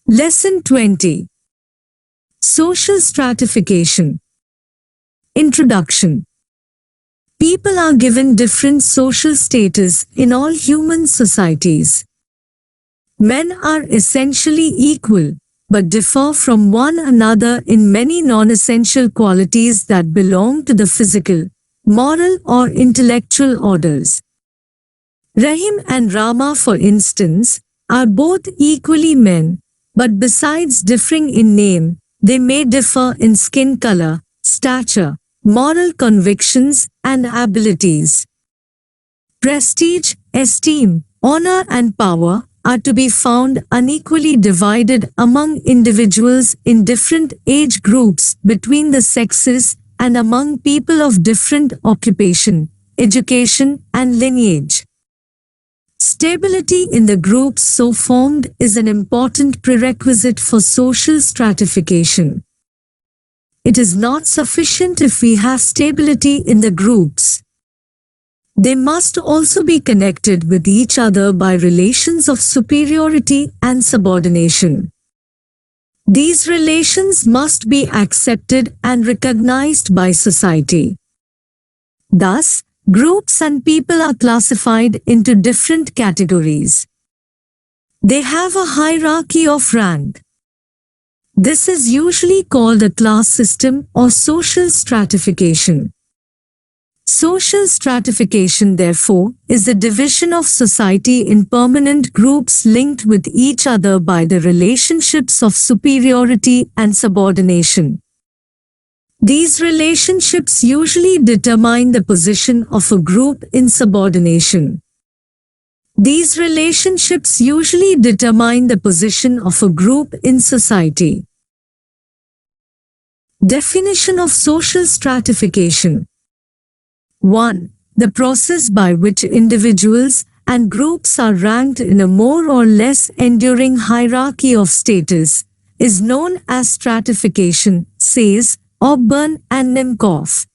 Lesson 20. Social Stratification. Introduction. People are given different social status in all human societies. Men are essentially equal, but differ from one another in many non-essential qualities that belong to the physical, moral or intellectual orders. Rahim and Rama, for instance, are both equally men, but besides differing in name, they may differ in skin color, stature, moral convictions and abilities. Prestige, esteem, honor and power are to be found unequally divided among individuals in different age groups between the sexes and among people of different occupation, education and lineage. Stability in the groups so formed is an important prerequisite for social stratification. It is not sufficient if we have stability in the groups. They must also be connected with each other by relations of superiority and subordination. These relations must be accepted and recognized by society. Thus, groups and people are classified into different categories. They have a hierarchy of rank. This is usually called a class system or social stratification. Social stratification, therefore, is the division of society in permanent groups linked with each other by the relationships of superiority and subordination. These relationships usually determine the position of a group in subordination. These relationships usually determine the position of a group in society. Definition of social stratification. 1. The process by which individuals and groups are ranked in a more or less enduring hierarchy of status is known as stratification, says Ogburn and Nimkoff.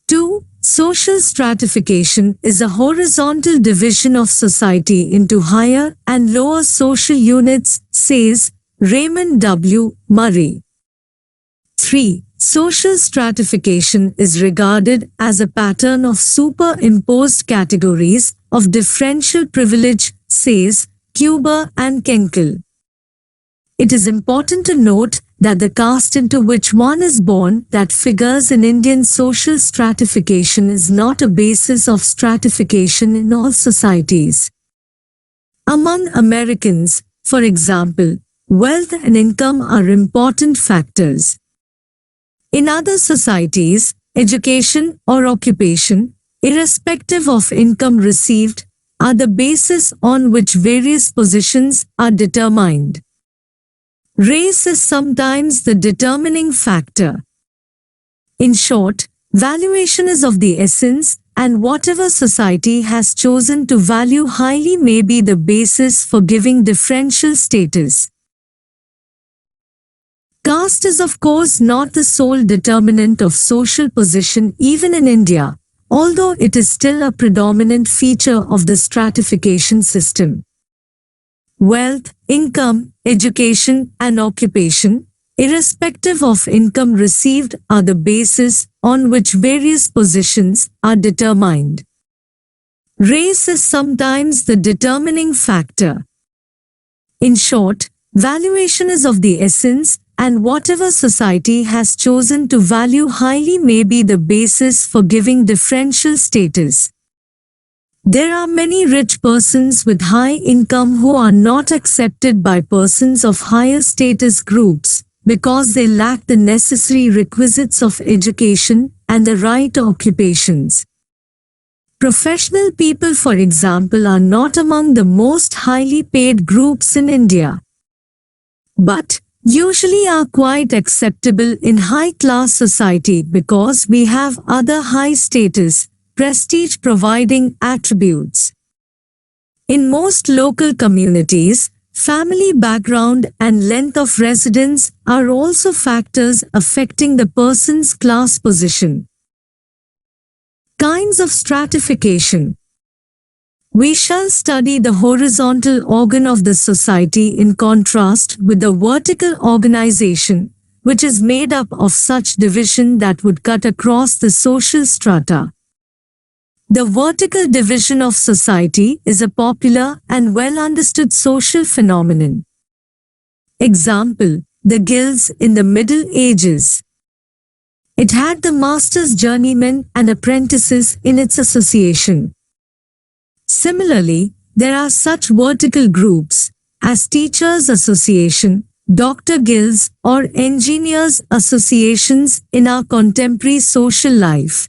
2. Social stratification is a horizontal division of society into higher and lower social units, says Raymond W. Murray. 3. Social stratification is regarded as a pattern of superimposed categories of differential privilege, says Kuber and Kenkel. It is important to note that the caste into which one is born that figures in Indian social stratification is not a basis of stratification in all societies. Among Americans, for example, wealth and income are important factors. In other societies, education or occupation, irrespective of income received, are the basis on which various positions are determined. Race is sometimes the determining factor. In short, valuation is of the essence, and whatever society has chosen to value highly may be the basis for giving differential status. Caste is of course not the sole determinant of social position even in India, although it is still a predominant feature of the stratification system. Wealth, income, education and occupation, irrespective of income received, are the basis on which various positions are determined. Race is sometimes the determining factor. In short, valuation is of the essence, and whatever society has chosen to value highly may be the basis for giving differential status. There are many rich persons with high income who are not accepted by persons of higher status groups because they lack the necessary requisites of education and the right occupations. Professional people, for example, are not among the most highly paid groups in India, but usually are quite acceptable in high-class society because we have other high-status, prestige-providing attributes. In most local communities, family background and length of residence are also factors affecting the person's class position. Kinds of stratification. We shall study the horizontal organ of the society in contrast with the vertical organization, which is made up of such division that would cut across the social strata. The vertical division of society is a popular and well understood social phenomenon. Example, the guilds in the Middle Ages. It had the masters, journeymen, and apprentices in its association. Similarly, there are such vertical groups as teachers' association, doctor guilds, or engineers' associations in our contemporary social life.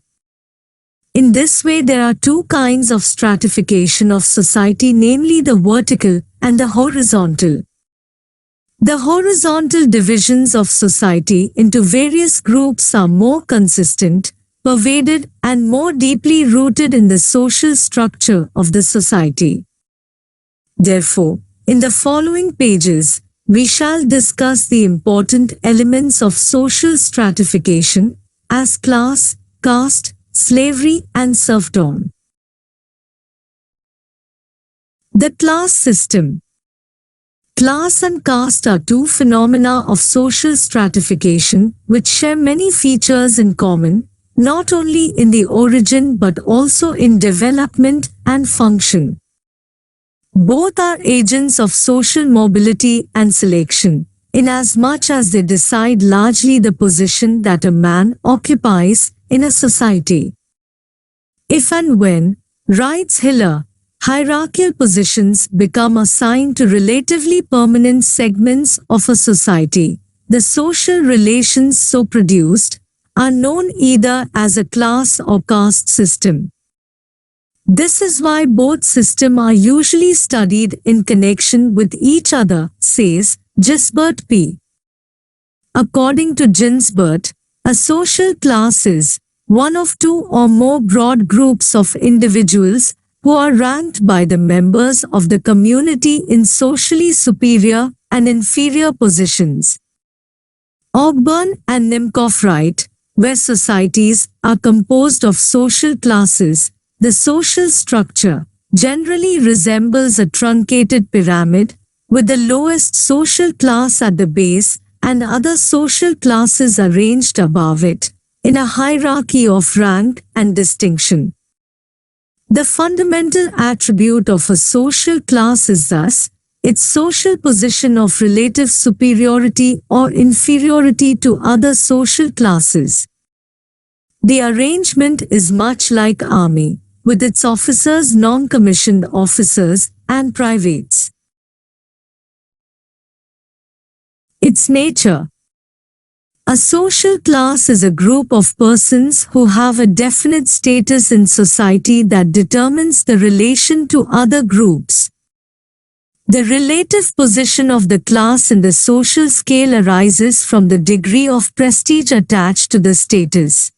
In this way, there are two kinds of stratification of society, namely the vertical and the horizontal. The horizontal divisions of society into various groups are more consistent, pervaded, and more deeply rooted in the social structure of the society. Therefore, in the following pages, we shall discuss the important elements of social stratification as class, caste, slavery, and serfdom. The class system. Class and caste are two phenomena of social stratification which share many features in common, not only in the origin but also in development and function. Both are agents of social mobility and selection, inasmuch as they decide largely the position that a man occupies in a society. If and when, writes Hiller, hierarchical positions become assigned to relatively permanent segments of a society, the social relations so produced are known either as a class or caste system. This is why both systems are usually studied in connection with each other, says Gisbert P. According to Ginsbert, a social class is one of two or more broad groups of individuals who are ranked by the members of the community in socially superior and inferior positions. Ogburn and Nimkoff write, where societies are composed of social classes, the social structure generally resembles a truncated pyramid, with the lowest social class at the base and other social classes arranged above it, in a hierarchy of rank and distinction. The fundamental attribute of a social class is thus its social position of relative superiority or inferiority to other social classes. The arrangement is much like army, with its officers, non-commissioned officers, and privates. Its nature. A social class is a group of persons who have a definite status in society that determines the relation to other groups. The relative position of the class in the social scale arises from the degree of prestige attached to the status.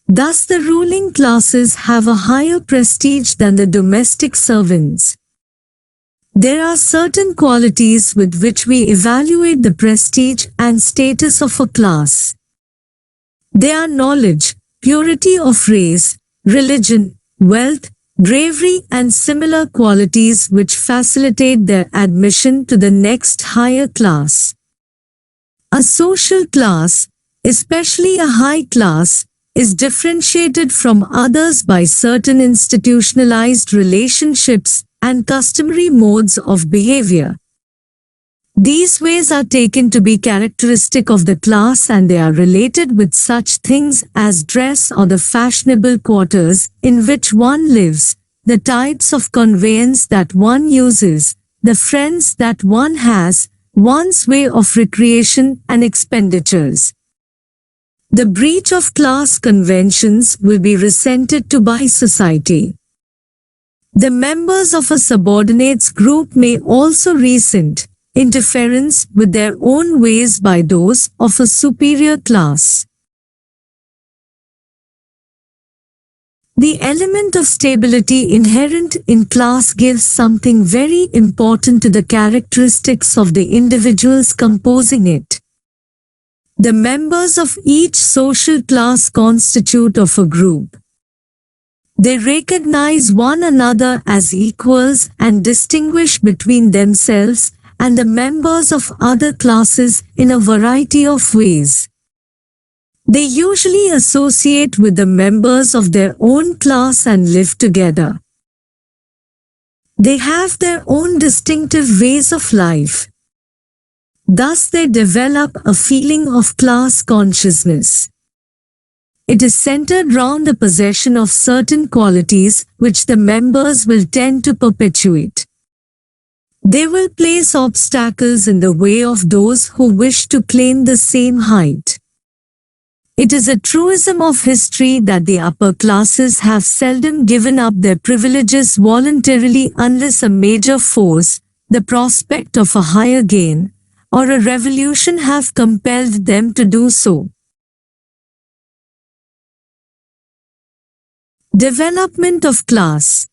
Thus, the ruling classes have a higher prestige than the domestic servants. There are certain qualities with which we evaluate the prestige and status of a class. They are knowledge, purity of race, religion, wealth, bravery, and similar qualities which facilitate their admission to the next higher class. A social class, especially a high class, is differentiated from others by certain institutionalized relationships and customary modes of behavior. These ways are taken to be characteristic of the class, and they are related with such things as dress or the fashionable quarters in which one lives, the types of conveyance that one uses, the friends that one has, one's way of recreation and expenditures. The breach of class conventions will be resented to by society. The members of a subordinates group may also resent interference with their own ways by those of a superior class. The element of stability inherent in class gives something very important to the characteristics of the individuals composing it. The members of each social class constitute of a group. They recognize one another as equals and distinguish between themselves and the members of other classes in a variety of ways. They usually associate with the members of their own class and live together. They have their own distinctive ways of life. Thus they develop a feeling of class consciousness. It is centered round the possession of certain qualities which the members will tend to perpetuate. They will place obstacles in the way of those who wish to claim the same height. It is a truism of history that the upper classes have seldom given up their privileges voluntarily unless a major force, the prospect of a higher gain, or a revolution have compelled them to do so. Development of class.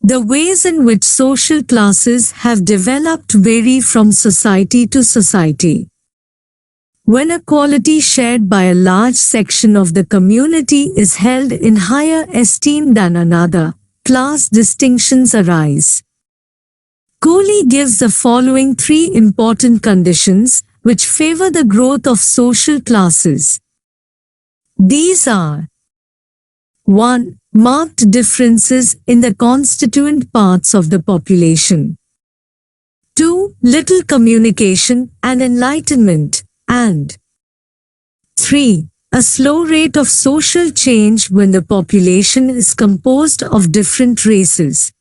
The ways in which social classes have developed vary from society to society. When a quality shared by a large section of the community is held in higher esteem than another, class distinctions arise. Cooley gives the following three important conditions which favor the growth of social classes. These are: 1. Marked differences in the constituent parts of the population. 2. Little communication and enlightenment. And 3. A slow rate of social change when the population is composed of different races.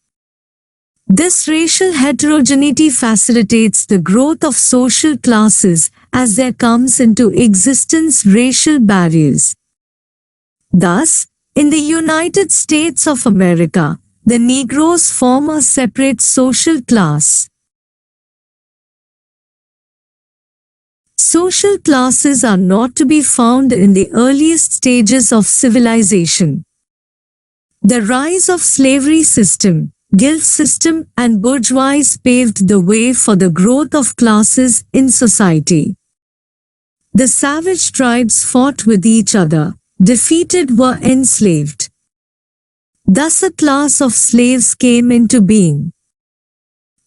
This racial heterogeneity facilitates the growth of social classes as there comes into existence racial barriers. Thus, in the United States of America, the Negroes form a separate social class. Social classes are not to be found in the earliest stages of civilization. The rise of slavery system, guild system and bourgeoisie paved the way for the growth of classes in society. The savage tribes fought with each other. Defeated were enslaved. Thus a class of slaves came into being.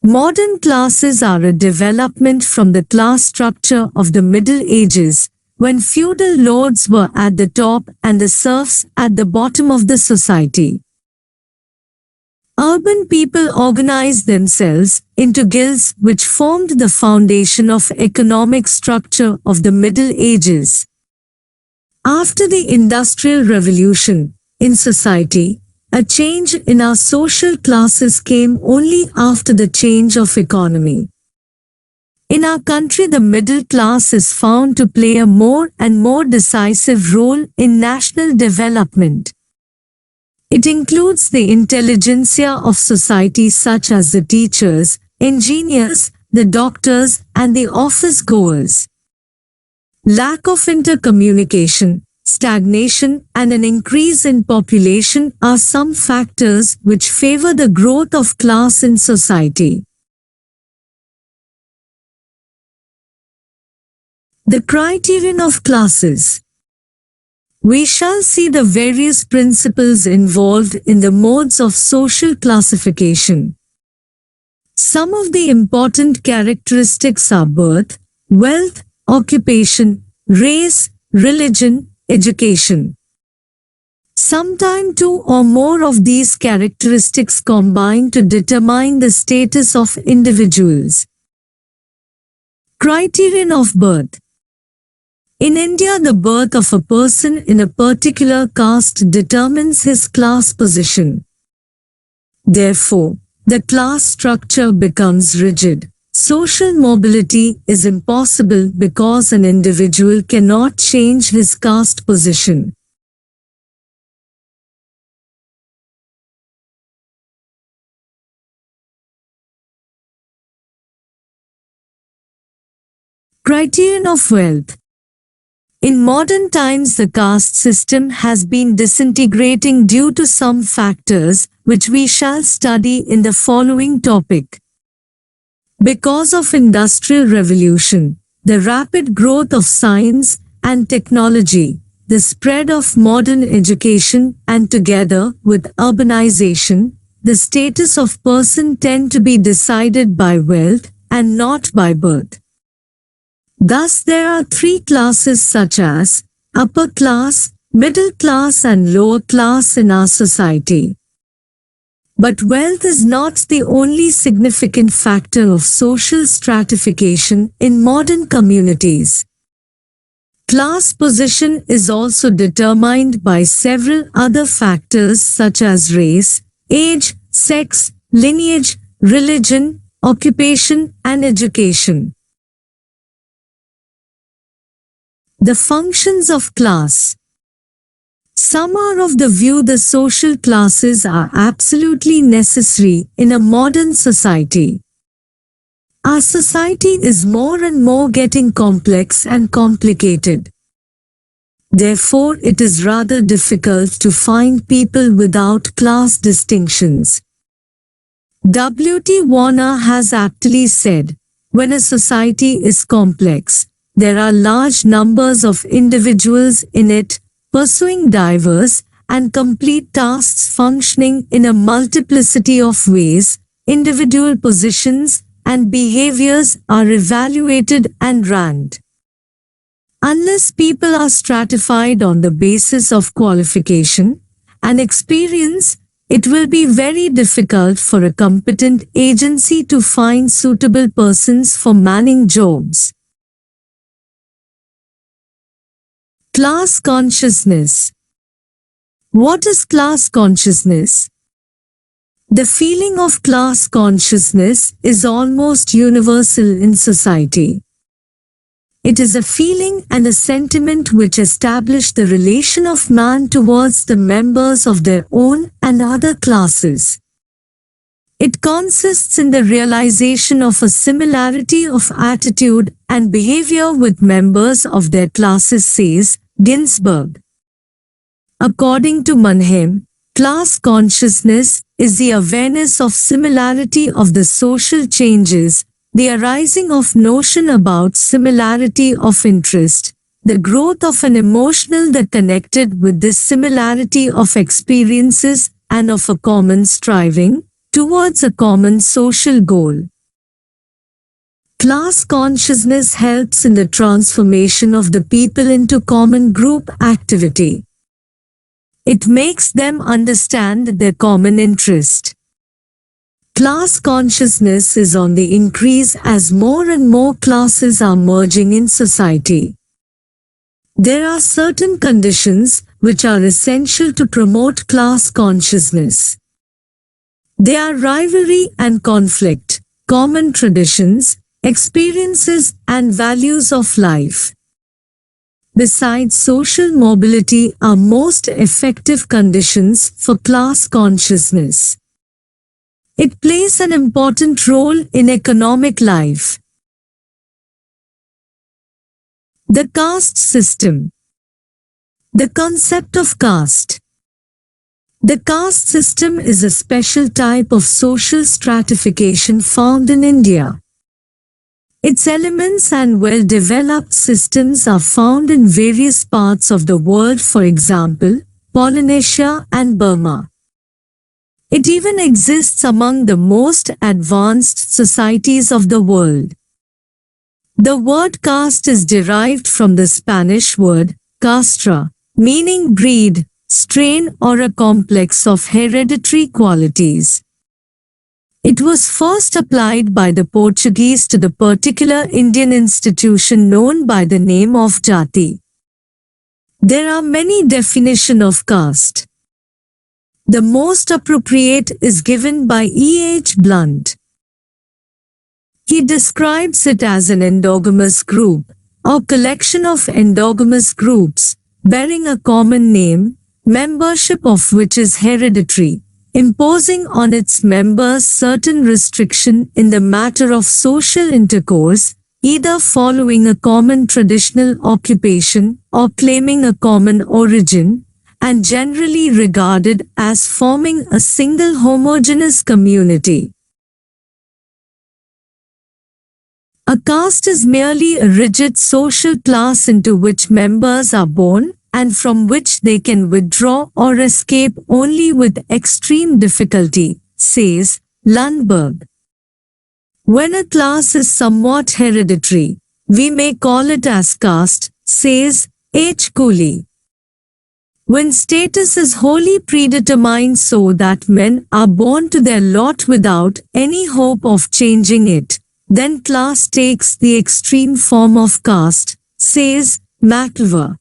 Modern classes are a development from the class structure of the Middle Ages, when feudal lords were at the top and the serfs at the bottom of the society. Urban people organized themselves into guilds which formed the foundation of economic structure of the Middle Ages. After the Industrial Revolution, in society, a change in our social classes came only after the change of economy. In our country, the middle class is found to play a more and more decisive role in national development. It includes the intelligentsia of society such as the teachers, engineers, the doctors, and the office-goers. Lack of intercommunication, stagnation, and an increase in population are some factors which favor the growth of class in society. The criterion of classes. We shall see the various principles involved in the modes of social classification. Some of the important characteristics are birth, wealth, occupation, race, religion, education. Sometimes two or more of these characteristics combine to determine the status of individuals. Criterion of birth. In India, the birth of a person in a particular caste determines his class position. Therefore, the class structure becomes rigid. Social mobility is impossible because an individual cannot change his caste position. Criterion of wealth. In modern times, the caste system has been disintegrating due to some factors which we shall study in the following topic. Because of Industrial Revolution, the rapid growth of science and technology, the spread of modern education and together with urbanization, the status of person tend to be decided by wealth and not by birth. Thus there are three classes such as upper class, middle class and lower class in our society. But wealth is not the only significant factor of social stratification in modern communities. Class position is also determined by several other factors such as race, age, sex, lineage, religion, occupation, and education. The functions of class. Some are of the view the social classes are absolutely necessary in a modern society. Our society is more and more getting complex and complicated. Therefore, it is rather difficult to find people without class distinctions. W.T. Warner has aptly said, when a society is complex, there are large numbers of individuals in it, pursuing diverse and complete tasks functioning in a multiplicity of ways, individual positions and behaviors are evaluated and ranked. Unless people are stratified on the basis of qualification and experience, it will be very difficult for a competent agency to find suitable persons for manning jobs. Class consciousness. What is class consciousness? The feeling of class consciousness is almost universal in society. It is a feeling and a sentiment which establish the relation of man towards the members of their own and other classes. It consists in the realization of a similarity of attitude and behavior with members of their classes, says Ginsberg. According to Mannheim, class consciousness is the awareness of similarity of the social changes, the arising of notion about similarity of interest, the growth of an emotional that connected with this similarity of experiences and of a common striving towards a common social goal. Class consciousness helps in the transformation of the people into common group activity. It makes them understand their common interest. Class consciousness is on the increase as more and more classes are merging in society. There are certain conditions which are essential to promote class consciousness. They are rivalry and conflict, common traditions, experiences and values of life. Besides, social mobility are most effective conditions for class consciousness. It plays an important role in economic life. The caste system. The concept of caste. The caste system is a special type of social stratification found in India. Its elements and well-developed systems are found in various parts of the world, for example, Polynesia and Burma. It even exists among the most advanced societies of the world. The word caste is derived from the Spanish word castra, meaning breed, strain or a complex of hereditary qualities. It was first applied by the Portuguese to the particular Indian institution known by the name of jati. There are many definitions of caste. The most appropriate is given by E. H. Blunt. He describes it as an endogamous group, or collection of endogamous groups, bearing a common name, membership of which is hereditary, imposing on its members certain restriction in the matter of social intercourse, either following a common traditional occupation or claiming a common origin, and generally regarded as forming a single homogeneous community. A caste is merely a rigid social class into which members are born and from which they can withdraw or escape only with extreme difficulty, says Lundberg. When a class is somewhat hereditary, we may call it as caste, says H. Cooley. When status is wholly predetermined so that men are born to their lot without any hope of changing it, then class takes the extreme form of caste, says McIlver.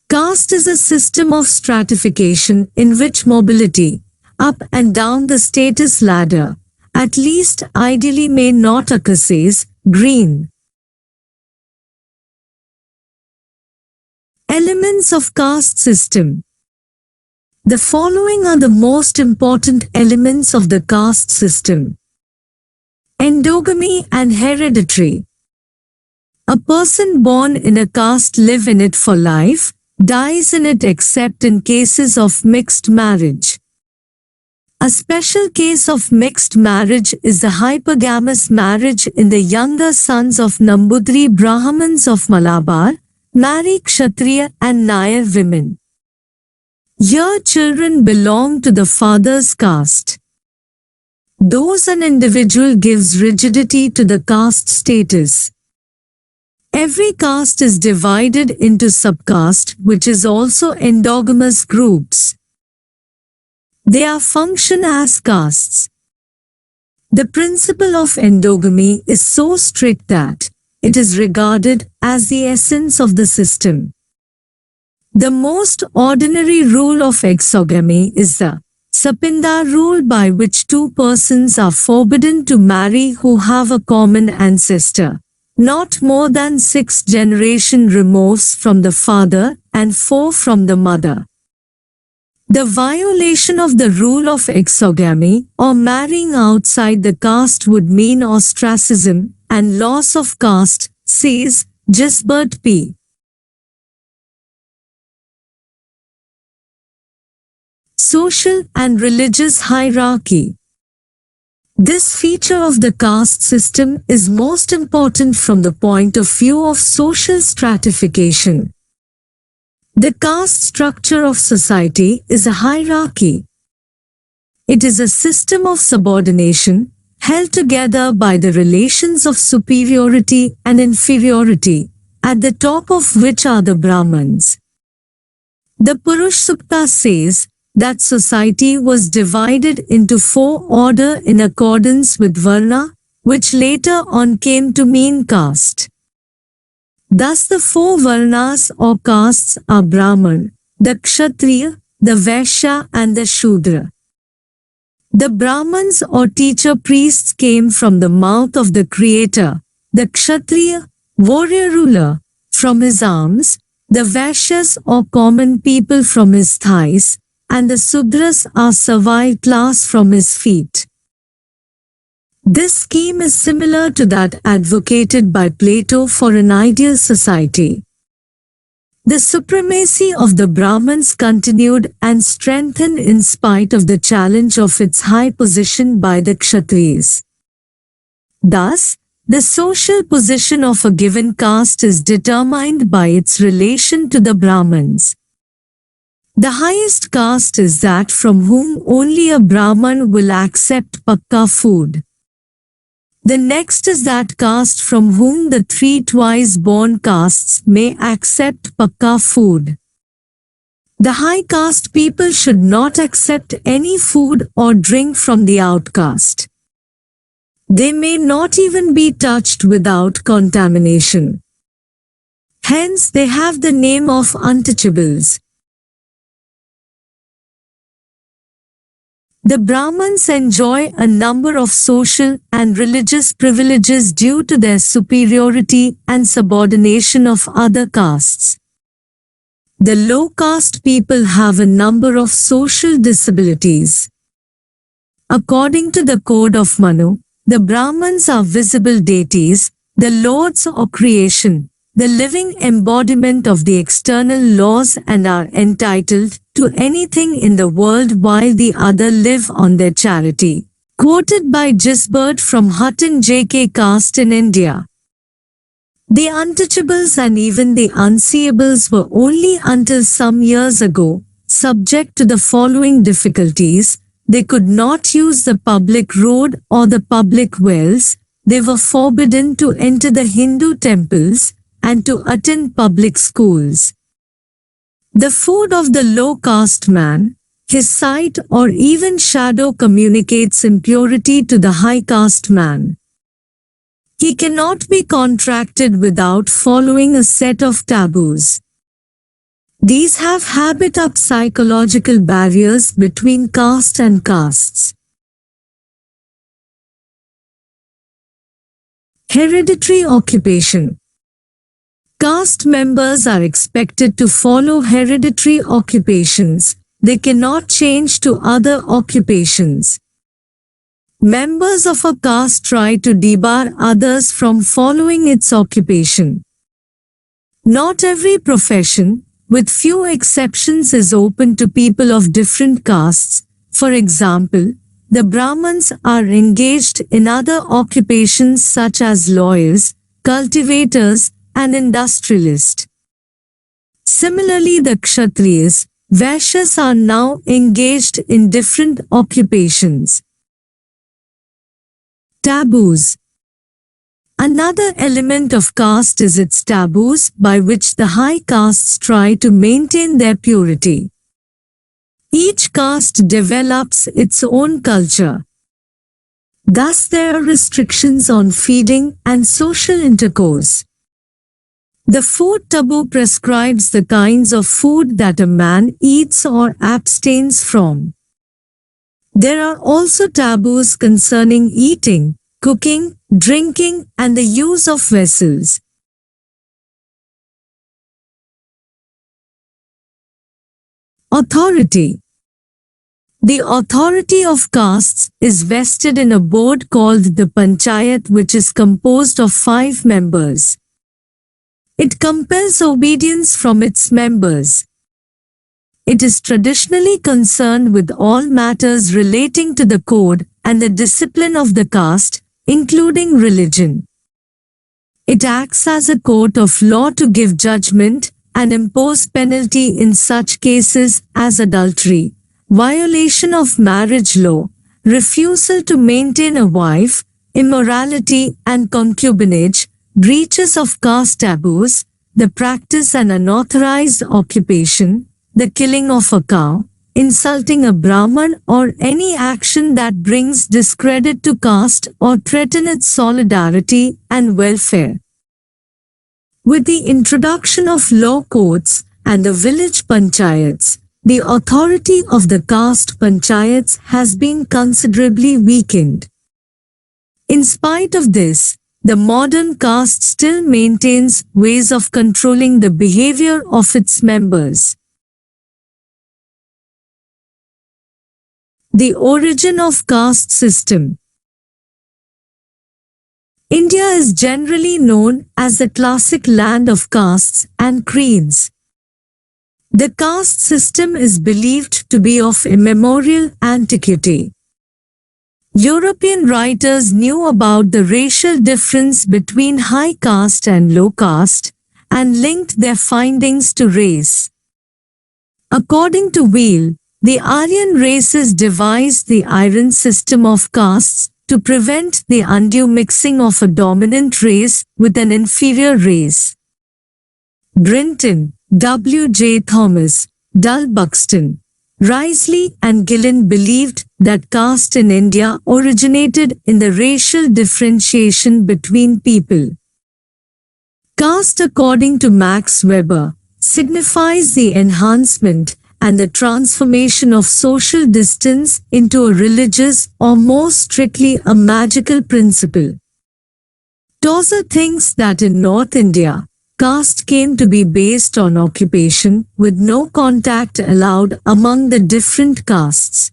Caste is a system of stratification in which mobility, up and down the status ladder, at least ideally may not occur, says Green. Elements of caste system. The following are the most important elements of the caste system. Endogamy and hereditary. A person born in a caste lives in it for life, dies in it except in cases of mixed marriage. A special case of mixed marriage is the hypergamous marriage in the younger sons of Nambudri Brahmins of Malabar, marry Kshatriya and Nair women. Here children belong to the father's caste. Thus an individual gives rigidity to the caste status. Every caste is divided into subcaste, which is also endogamous groups. They are function as castes. The principle of endogamy is so strict that it is regarded as the essence of the system. The most ordinary rule of exogamy is the Sapinda rule, by which two persons are forbidden to marry who have a common ancestor, not more than 6 generations removes from the father and 4 from the mother. The violation of the rule of exogamy or marrying outside the caste would mean ostracism and loss of caste, says Gisbert P. Social and religious hierarchy. This feature of the caste system is most important from the point of view of social stratification. The caste structure of society is a hierarchy. It is a system of subordination, held together by the relations of superiority and inferiority, at the top of which are the Brahmins. The Purush Sukta says that society was divided into 4 orders in accordance with Varna, which later on came to mean caste. Thus the 4 Varnas or castes are Brahman, the Kshatriya, the Vaishya and the Shudra. The Brahmins or teacher priests came from the mouth of the Creator, the Kshatriya, warrior ruler, from his arms, the Vaishyas or common people from his thighs, and the Sudras are servile class from his feet. This scheme is similar to that advocated by Plato for an ideal society. The supremacy of the Brahmins continued and strengthened in spite of the challenge of its high position by the Kshatriyas. Thus, the social position of a given caste is determined by its relation to the Brahmins. The highest caste is that from whom only a Brahman will accept pakka food. The next is that caste from whom the 3 twice-born castes may accept pakka food. The high caste people should not accept any food or drink from the outcast. They may not even be touched without contamination. Hence they have the name of untouchables. The Brahmins enjoy a number of social and religious privileges due to their superiority and subordination of other castes. The low caste people have a number of social disabilities. According to the code of Manu, the Brahmins are visible deities, the lords of creation, the living embodiment of the external laws, and are entitled to anything in the world while the other live on their charity. Quoted by Gisbert from Hutton J.K. Caste in India. The untouchables and even the unseeables were only until some years ago subject to the following difficulties. They could not use the public road or the public wells. They were forbidden to enter the Hindu temples and to attend public schools. The food of the low caste man, his sight or even shadow communicates impurity to the high caste man. He cannot be contracted without following a set of taboos. These have habit up psychological barriers between caste and castes. Hereditary occupation. Caste members are expected to follow hereditary occupations. They cannot change to other occupations. Members of a caste try to debar others from following its occupation. Not every profession, with few exceptions, is open to people of different castes. For example, the Brahmins are engaged in other occupations such as lawyers, cultivators, and industrialists. Similarly, the Kshatriyas, Vaishyas are now engaged in different occupations. Taboos. Another element of caste is its taboos, by which the high castes try to maintain their purity. Each caste develops its own culture. Thus there are restrictions on feeding and social intercourse. The food taboo prescribes the kinds of food that a man eats or abstains from. There are also taboos concerning eating, cooking, drinking, and the use of vessels. Authority. The authority of castes is vested in a board called the Panchayat, which is composed of 5 members. It compels obedience from its members. It is traditionally concerned with all matters relating to the code and the discipline of the caste, including religion. It acts as a court of law to give judgment and impose penalty in such cases as adultery, violation of marriage law, refusal to maintain a wife, immorality and concubinage, breaches of caste taboos, the practice and unauthorized occupation, the killing of a cow, insulting a Brahman, or any action that brings discredit to caste or threaten its solidarity and welfare. With the introduction of law courts and the village panchayats, the authority of the caste panchayats has been considerably weakened. In spite of this, the modern caste still maintains ways of controlling the behavior of its members. The origin of caste system. India is generally known as the classic land of castes and creeds. The caste system is believed to be of immemorial antiquity. European writers knew about the racial difference between high caste and low caste and linked their findings to race. According to Weil, the Aryan races devised the iron system of castes to prevent the undue mixing of a dominant race with an inferior race. Brinton, W. J. Thomas, Dull Buxton, Risley and Gillen believed that caste in India originated in the racial differentiation between people. Caste, according to Max Weber, signifies the enhancement and the transformation of social distance into a religious or more strictly a magical principle. Tozer thinks that in North India, caste came to be based on occupation with no contact allowed among the different castes.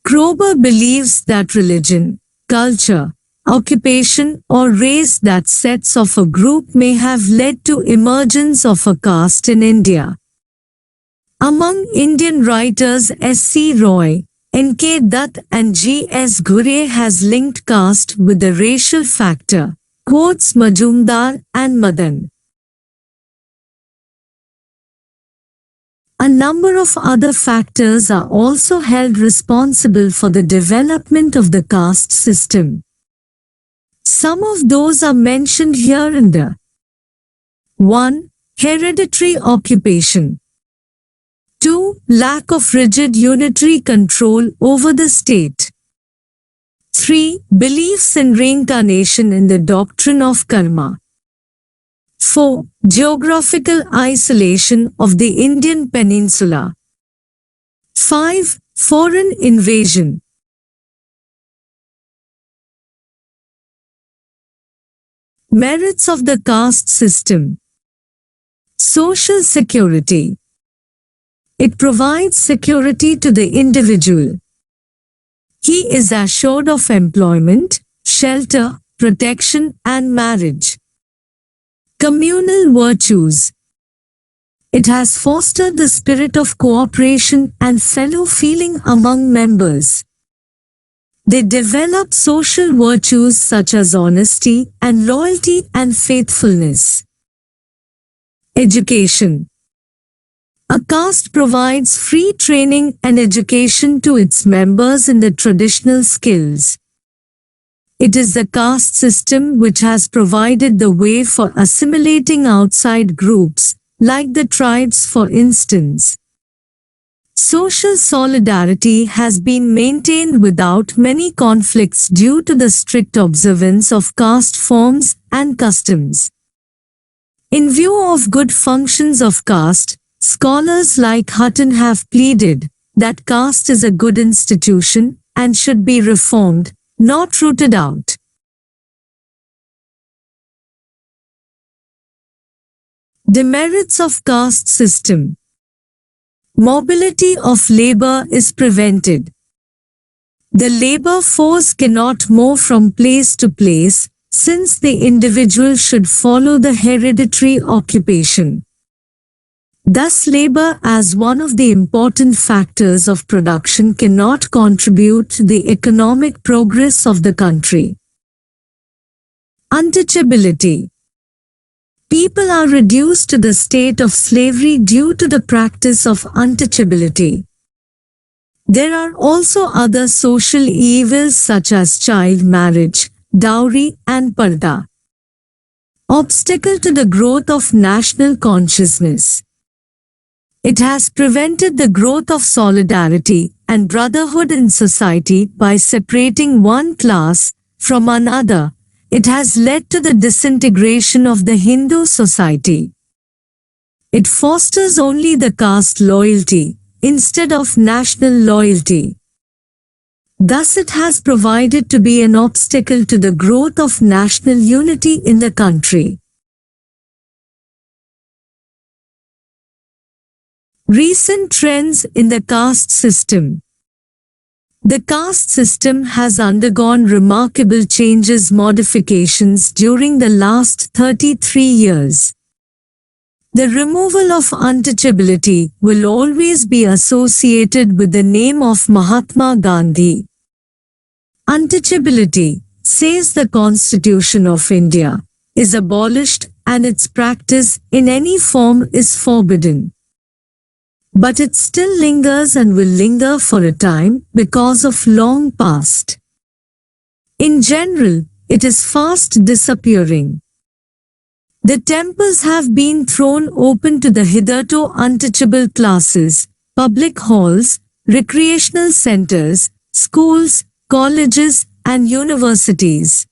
Kroeber believes that religion, culture, occupation or race that sets of a group may have led to emergence of a caste in India. Among Indian writers S.C. Roy, N.K. Dutt and G.S. Ghurye has linked caste with the racial factor, Quotes Majumdar and Madan. A number of other factors are also held responsible for the development of the caste system. Some of those are mentioned here in the 1. Hereditary occupation. 2. Lack of rigid unitary control over the state. 3. Beliefs in reincarnation in the doctrine of karma. 4. Geographical isolation of the Indian peninsula. 5. Foreign invasion. Merits of the caste system. Social security. It provides security to the individual. He is assured of employment, shelter, protection, and marriage. Communal virtues. It has fostered the spirit of cooperation and fellow feeling among members. They develop social virtues such as honesty and loyalty and faithfulness. Education. A caste provides free training and education to its members in the traditional skills. It is the caste system which has provided the way for assimilating outside groups, like the tribes for instance. Social solidarity has been maintained without many conflicts due to the strict observance of caste forms and customs. In view of good functions of caste, scholars like Hutton have pleaded that caste is a good institution and should be reformed, not rooted out. Demerits of caste system. Mobility of labor is prevented. The labor force cannot move from place to place, since the individual should follow the hereditary occupation. Thus, labor as one of the important factors of production cannot contribute to the economic progress of the country. Untouchability. People are reduced to the state of slavery due to the practice of untouchability. There are also other social evils such as child marriage, dowry, and parda. Obstacle to the growth of national consciousness. It has prevented the growth of solidarity and brotherhood in society by separating one class from another. It has led to the disintegration of the Hindu society. It fosters only the caste loyalty instead of national loyalty. Thus it has provided to be an obstacle to the growth of national unity in the country. Recent trends in the caste system. The caste system has undergone remarkable modifications during the last 33 years. The removal of untouchability will always be associated with the name of Mahatma Gandhi. Untouchability, says the Constitution of India, is abolished and its practice in any form is forbidden. But it still lingers and will linger for a time because of long past. In general, it is fast disappearing. The temples have been thrown open to the hitherto untouchable classes, public halls, recreational centers, schools, colleges, and universities.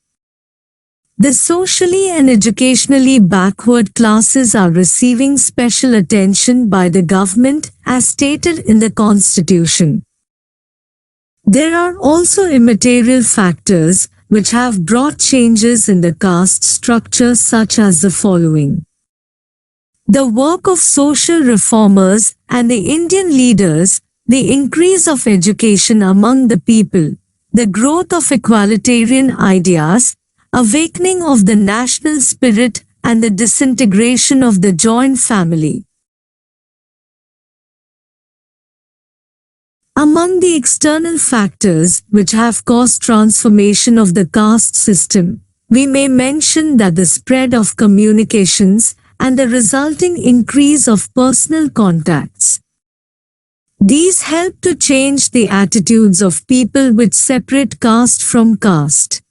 The socially and educationally backward classes are receiving special attention by the government as stated in the Constitution. There are also immaterial factors which have brought changes in the caste structure such as the following. The work of social reformers and the Indian leaders, the increase of education among the people, the growth of equalitarian ideas, awakening of the national spirit and the disintegration of the joint family. Among the external factors which have caused transformation of the caste system, we may mention that the spread of communications and the resulting increase of personal contacts. These help to change the attitudes of people which separate caste from caste.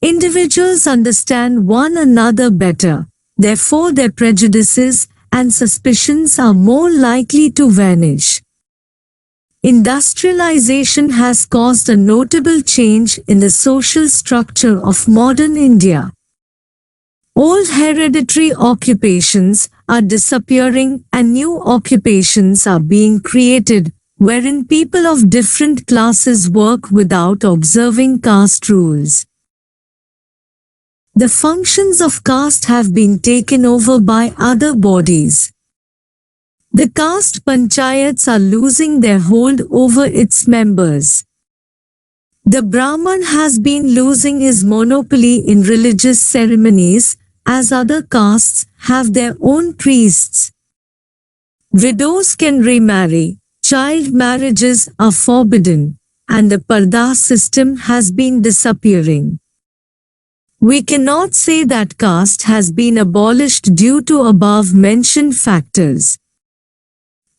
Individuals understand one another better, therefore their prejudices and suspicions are more likely to vanish. Industrialization has caused a notable change in the social structure of modern India. Old hereditary occupations are disappearing and new occupations are being created, wherein people of different classes work without observing caste rules. The functions of caste have been taken over by other bodies. The caste panchayats are losing their hold over its members. The Brahman has been losing his monopoly in religious ceremonies, as other castes have their own priests. Widows can remarry, child marriages are forbidden, and the parda system has been disappearing. We cannot say that caste has been abolished due to above-mentioned factors.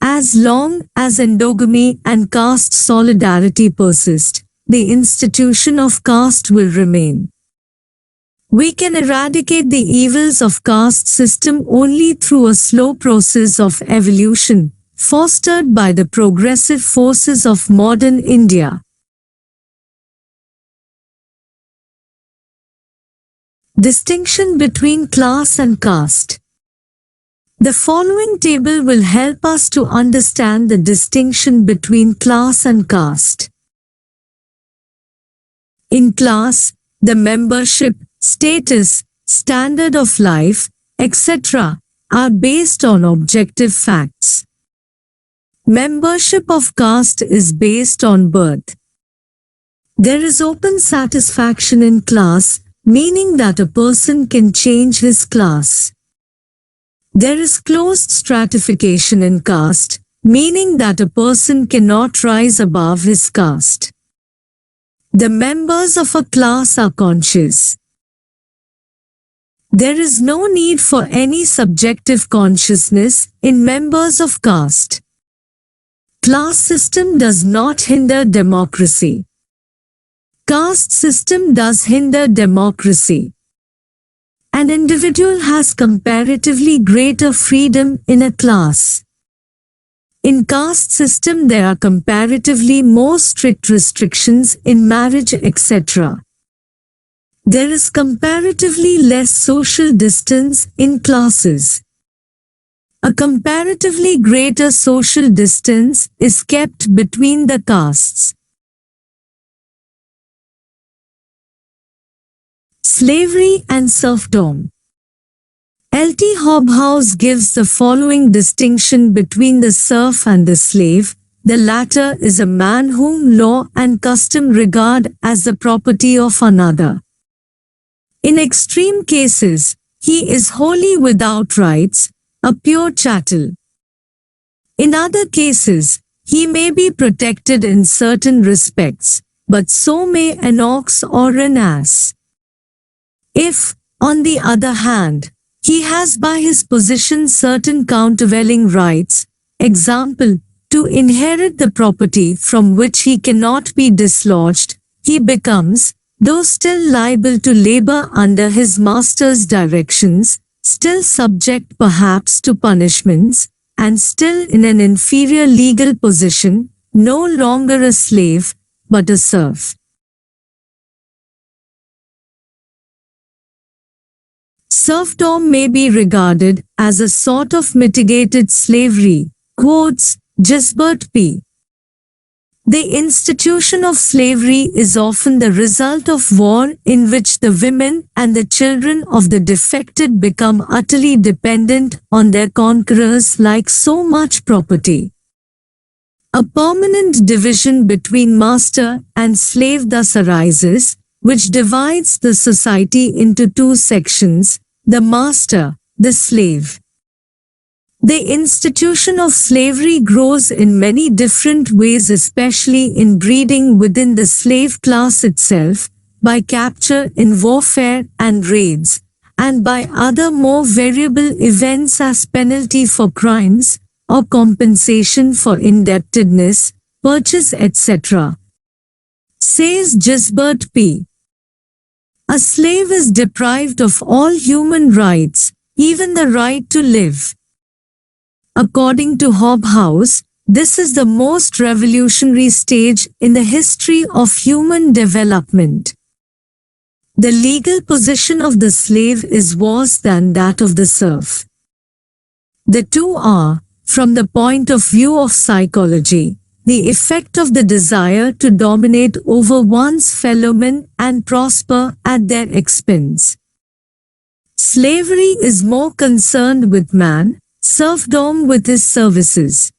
As long as endogamy and caste solidarity persist, the institution of caste will remain. We can eradicate the evils of caste system only through a slow process of evolution, fostered by the progressive forces of modern India. Distinction between class and caste. The following table will help us to understand the distinction between class and caste. In class, the membership, status, standard of life, etc. are based on objective facts. Membership of caste is based on birth. There is open satisfaction in class, meaning that a person can change his class. There is closed stratification in caste, meaning that a person cannot rise above his caste. The members of a class are conscious. There is no need for any subjective consciousness in members of caste. Class system does not hinder democracy. Caste system does hinder democracy. An individual has comparatively greater freedom in a class. In caste system there are comparatively more strict restrictions in marriage, etc. There is comparatively less social distance in classes. A comparatively greater social distance is kept between the castes. Slavery and serfdom. L.T. Hobhouse gives the following distinction between the serf and the slave. The latter is a man whom law and custom regard as the property of another. In extreme cases, he is wholly without rights, a pure chattel. In other cases, he may be protected in certain respects, but so may an ox or an ass. If, on the other hand, he has by his position certain countervailing rights, example, to inherit the property from which he cannot be dislodged, he becomes, though still liable to labor under his master's directions, still subject perhaps to punishments, and still in an inferior legal position, no longer a slave, but a serf. Serfdom may be regarded as a sort of mitigated slavery, quotes Gisbert P. The institution of slavery is often the result of war in which the women and the children of the defected become utterly dependent on their conquerors like so much property. A permanent division between master and slave thus arises, which divides the society into two sections, the master, the slave. The institution of slavery grows in many different ways, especially in breeding within the slave class itself, by capture in warfare and raids, and by other more variable events as penalty for crimes or compensation for indebtedness, purchase, etc. Says Gisbert P. A slave is deprived of all human rights, even the right to live. According to Hobhouse, this is the most revolutionary stage in the history of human development. The legal position of the slave is worse than that of the serf. The two are, from the point of view of psychology, the effect of the desire to dominate over one's fellowmen and prosper at their expense. Slavery is more concerned with man, serfdom with his services.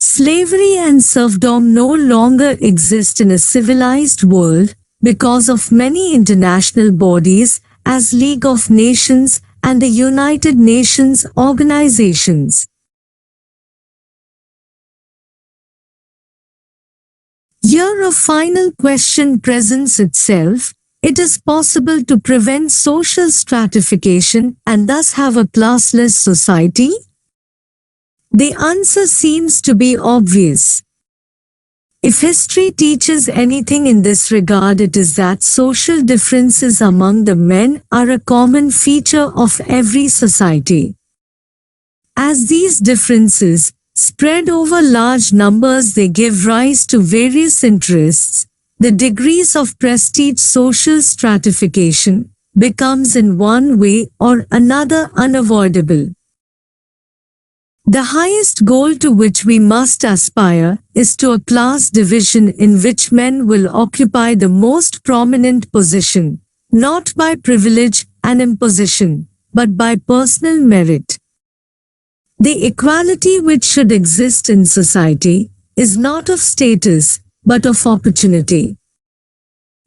Slavery and serfdom no longer exist in a civilized world because of many international bodies as League of Nations and the United Nations organizations. Here a final question presents itself. It is possible to prevent social stratification and thus have a classless society? The answer seems to be obvious. If history teaches anything in this regard, it is that social differences among the men are a common feature of every society. As these differences spread over large numbers, they give rise to various interests. The degrees of prestige social stratification becomes in one way or another unavoidable. The highest goal to which we must aspire is to a class division in which men will occupy the most prominent position, not by privilege and imposition, but by personal merit. The equality which should exist in society is not of status, but of opportunity.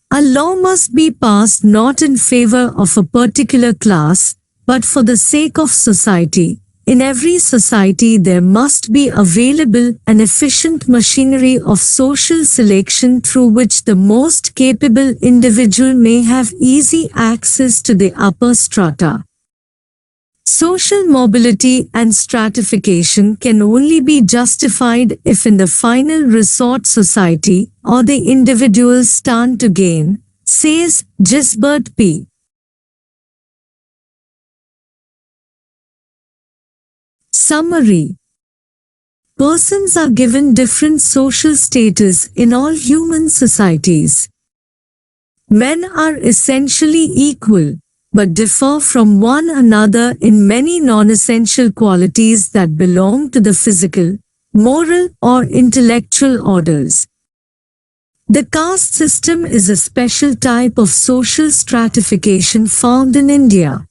A law must be passed not in favor of a particular class, but for the sake of society. In every society there must be available an efficient machinery of social selection through which the most capable individual may have easy access to the upper strata. Social mobility and stratification can only be justified if in the final resort society or the individuals stand to gain, says Gisbert P. Summary. Persons are given different social status in all human societies. Men are essentially equal, but differ from one another in many non-essential qualities that belong to the physical, moral or intellectual orders. The caste system is a special type of social stratification found in India.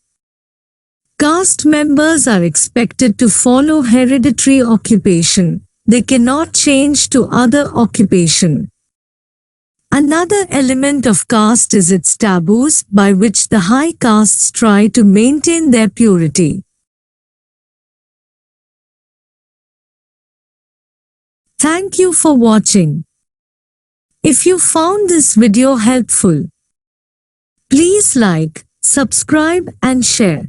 Caste members are expected to follow hereditary occupation. They cannot change to other occupation. Another element of caste is its taboos by which the high castes try to maintain their purity. Thank you for watching. If you found this video helpful, please like, subscribe and share.